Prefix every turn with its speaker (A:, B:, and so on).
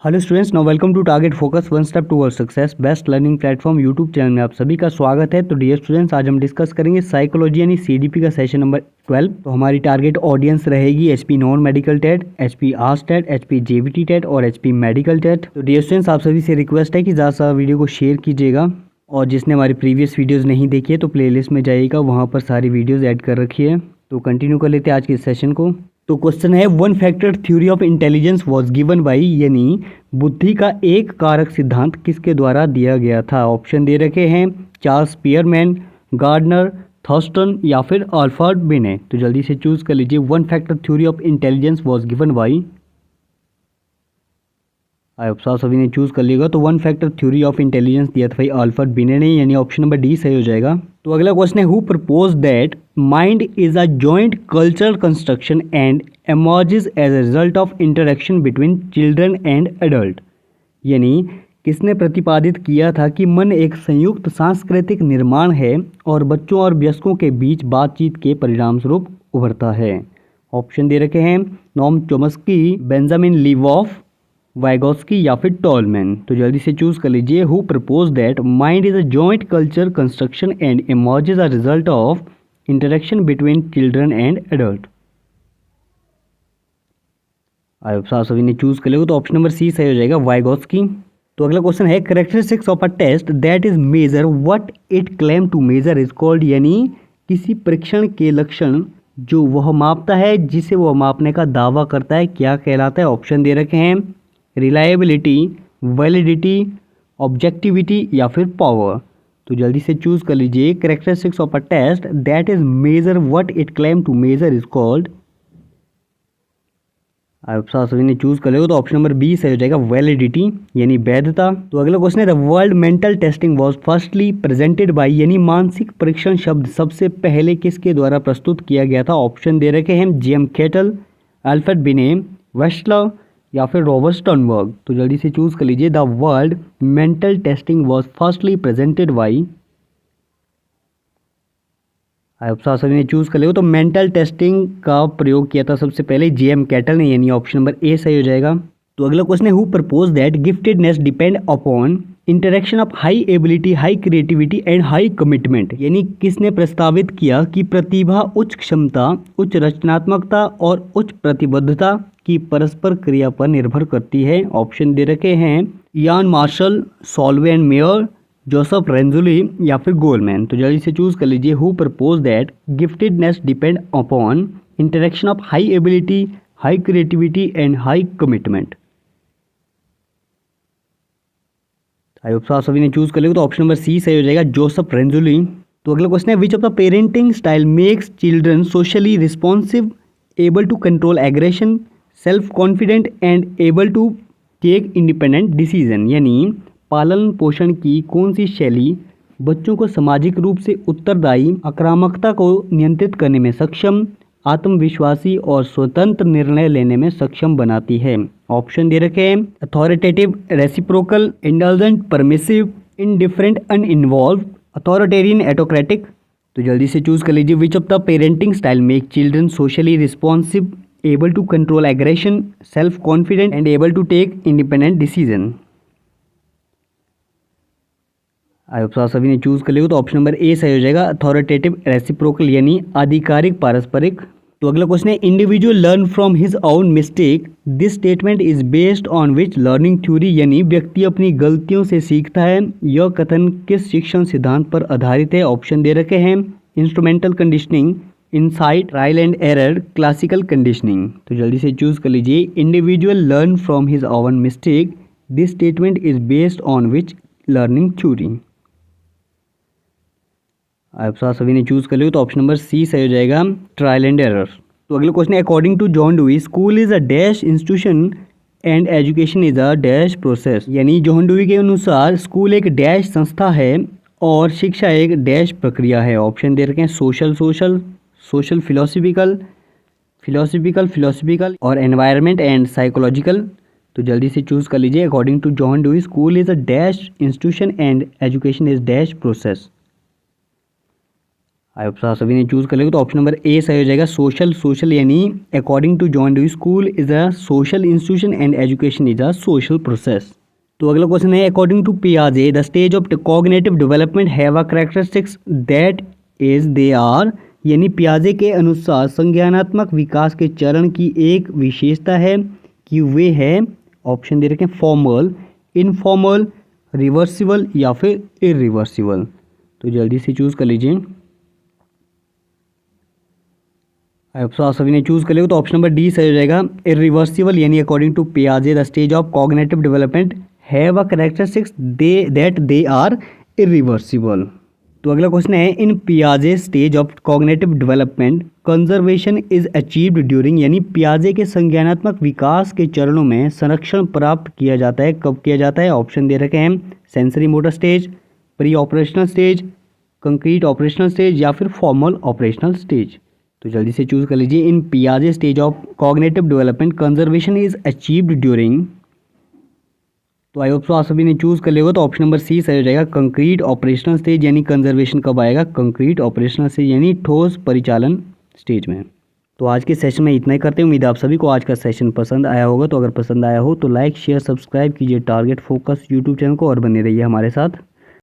A: Hello students, now welcome to target focus one step towards success best learning platform YouTube channel में आप सभी का स्वागत है। तो डियर स्टूडेंट्स, आज हम डिस्कस करेंगे साइकोलॉजी यानी सीडीपी का सेशन नंबर 12। तो हमारी टारगेट ऑडियंस रहेगी HP non medical TET, HP arts TET, HP JBT TET और एचपी मेडिकल टेट। तो डियर स्टूडेंट्स, आप सभी से रिक्वेस्ट है कि ज़्यादा से ज़्यादा वीडियो को शेयर कीजिएगा और जिसने हमारी प्रीवियस वीडियोज़ नहीं देखी है तो प्लेलिस्ट में जाइएगा, वहाँ पर सारी वीडियोज़ ऐड कर रखी है। तो कंटिन्यू कर लेते हैं आज के सेशन को। तो क्वेश्चन है, one factor theory of intelligence was given by, यानी बुद्धि का एक कारक सिद्धांत किसके द्वारा दिया गया था। ऑप्शन दे रखे हैं चार्ल्स स्पीयरमैन, गार्डनर, थॉर्स्टन या फिर अल्फ्रेड बिने। तो जल्दी से चूज कर लीजिए। One factor theory of intelligence was given by, आप सभी ने चूज कर लिएगा। तो one factor theory of intelligence दिया था भाई अल्फ्रेड बिने ने, यानी ऑप्शन नंबर डी सही हो जाएगा। तो अगला क्वेश्चन है, who propose that mind is a joint cultural construction and emerges as a result of interaction between children and adult, यानी किसने प्रतिपादित किया था कि मन एक संयुक्त सांस्कृतिक निर्माण है और बच्चों और वयस्कों के बीच बातचीत के परिणाम स्वरूप उभरता है। ऑप्शन दे रखे हैं नोम चोम्स्की, बेंजामिन लीवॉफ, वाइगोस्की या फिर टॉलमैन। तो जल्दी से चूज कर लीजिए। Who propose that mind is a joint culture construction and emerges a result of interaction between children and adult. आप सभी ने चूज कर लिया तो ऑप्शन नंबर सी सही हो जाएगा, वाइगोस्की। तो अगला क्वेश्चन है, characteristics of a test that is measure what it claim to measure is called, यानी किसी परीक्षण के लक्षण जो वह मापता है जिसे वह मापने का दावा करता है क्या कहलाता है। ऑप्शन दे रखे हैं रिलायबिलिटी, वैलिडिटी, ऑब्जेक्टिविटी या फिर पावर। तो जल्दी से चूज कर लीजिए। Characteristics of a test that is measure what it claim to measure is called, आप सभी ने चूज कर लिया तो ऑप्शन नंबर बी सही हो जाएगा, वैलिडिटी यानी वैधता। तो अगला क्वेश्चन है, the world mental testing was firstly presented by, यानी मानसिक परीक्षण शब्द सबसे पहले किसके द्वारा प्रस्तुत किया गया था। ऑप्शन दे रखे हैं जेम केटल, अल्फ्रेड बिने, वेस्टलर या फिर रॉबर्ट स्टर्नबर्ग। तो जल्दी से चूज कर लीजिए। The world mental testing was firstly presented by, आप सभी ने चूज कर लिया तो मेंटल टेस्टिंग का प्रयोग किया था सबसे पहले जेएम कैटल ने, यानी ऑप्शन नंबर ए सही हो जाएगा। तो अगला क्वेश्चन है, who propose that giftedness depend upon interaction of high ability, high creativity and high commitment, यानी किसने प्रस्तावित किया कि प्रतिभा, उच्च क्षमता, उच्च रचनात्मकता और उच्च प्रतिबद्धता की परस्पर क्रिया पर निर्भर करती है। ऑप्शन दे रखे हैं Ian Marshall, Salovey and Mayer, Joseph Renzulli या फिर गोलमैन। तो जल्दी से चूज कर लीजिए। Who propose that giftedness depend upon interaction of high ability, high creativity and high commitment. आप सभी ने चूज कर लिया तो ऑप्शन नंबर सी सही हो जाएगा, जोसेफ रेंजुली। तो अगला क्वेश्चन है, which of the parenting style makes children socially responsive, able to control aggression, self confident and able to take independent decision, यानी पालन पोषण की कौन सी शैली बच्चों को सामाजिक रूप से उत्तरदायी, आक्रामकता को नियंत्रित करने में सक्षम, आत्मविश्वासी और स्वतंत्र निर्णय लेने में सक्षम बनाती है। ऑप्शन दे रखे हैं authoritative, reciprocal, indulgent, permissive, indifferent, uninvolved, authoritarian, autocratic. तो जल्दी से चूज कर लीजिए। Which of the parenting style make children socially responsive, able to control aggression, self confident and able to take independent decision. आप सभी ने चूज कर लिया तो ऑप्शन नंबर ए सही हो जाएगा, अथॉरिटेटिव, रेसिप्रोकल यानी आधिकारिक पारस्परिक। तो अगला क्वेश्चन है, individual learn from his own mistake, this statement is based on which learning theory, यानी व्यक्ति अपनी गलतियों से सीखता है, यह कथन किस शिक्षण सिद्धांत पर आधारित है। ऑप्शन दे रखे हैं instrumental conditioning, insight, trial and error, classical conditioning. तो जल्दी से चूज कर लीजिए। Individual learn from his own mistake, this statement is based on which learning theory. आप सभी ने चूज कर लिया तो ऑप्शन नंबर सी सही हो जाएगा, ट्रायल एंड एरर। तो अगला क्वेश्चन है, according to John Dewey, school is a dash institution and education is a dash process, यानी जॉन डुई के अनुसार स्कूल एक डैश संस्था है और शिक्षा एक डैश प्रक्रिया है। ऑप्शन दे रखे हैं सोशल, सोशल फिलोसफिकल और एनवायरनमेंट एंड साइकोलॉजिकल। तो जल्दी से चूज कर लीजिए। According to John Dewey, school is a dash institution and education is dash process. I hope आप सभी ने चूज़ कर लिया, तो ऑप्शन नंबर ए सही हो जाएगा सोशल। सोशल यानी according to John Dewey school is a social institution and education is a social process. तो अगला क्वेश्चन है अकॉर्डिंग टू पियाजे the stage of cognitive development have a characteristics that is they are, यानी पियाजे के अनुसार संज्ञानात्मक विकास के चरण की एक विशेषता है कि वे है, ऑप्शन दे रखे हैं फॉर्मल, इनफॉर्मल, रिवर्सिबल या फिर इरिवर्सिबल। तो जल्दी से चूज़ कर लीजिए। आप सभी ने चूज़ कर लिया, तो ऑप्शन नंबर डी सही हो जाएगा इरिवर्सिबल, यानी अकॉर्डिंग टू पियाजे the stage of cognitive development have a characteristics that they are irreversible. तो अगला क्वेश्चन है इन पियाजे stage of cognitive development conservation is achieved during, यानी पियाजे के संज्ञानात्मक विकास के चरणों में संरक्षण प्राप्त किया जाता है, कब किया जाता है? ऑप्शन दे रखे हैं sensory motor stage, pre operational stage, concrete operational stage या फिर फॉर्मल ऑपरेशनल स्टेज। तो जल्दी से चूज कर लीजिए। इन पियाजे stage of cognitive development conservation is achieved during, तो आई होप सो आप सभी ने चूज कर लिया, तो ऑप्शन नंबर सी सही हो जाएगा कंक्रीट ऑपरेशनल स्टेज, यानी कंजर्वेशन कब आएगा? कंक्रीट ऑपरेशनल स्टेज यानी ठोस परिचालन स्टेज में। तो आज के सेशन में इतना ही करते हैं। उम्मीद है आप सभी को आज का सेशन पसंद आया होगा। तो अगर पसंद आया हो तो लाइक शेयर सब्सक्राइब कीजिए टारगेट फोकस यूट्यूब चैनल को और बने रहिए हमारे साथ।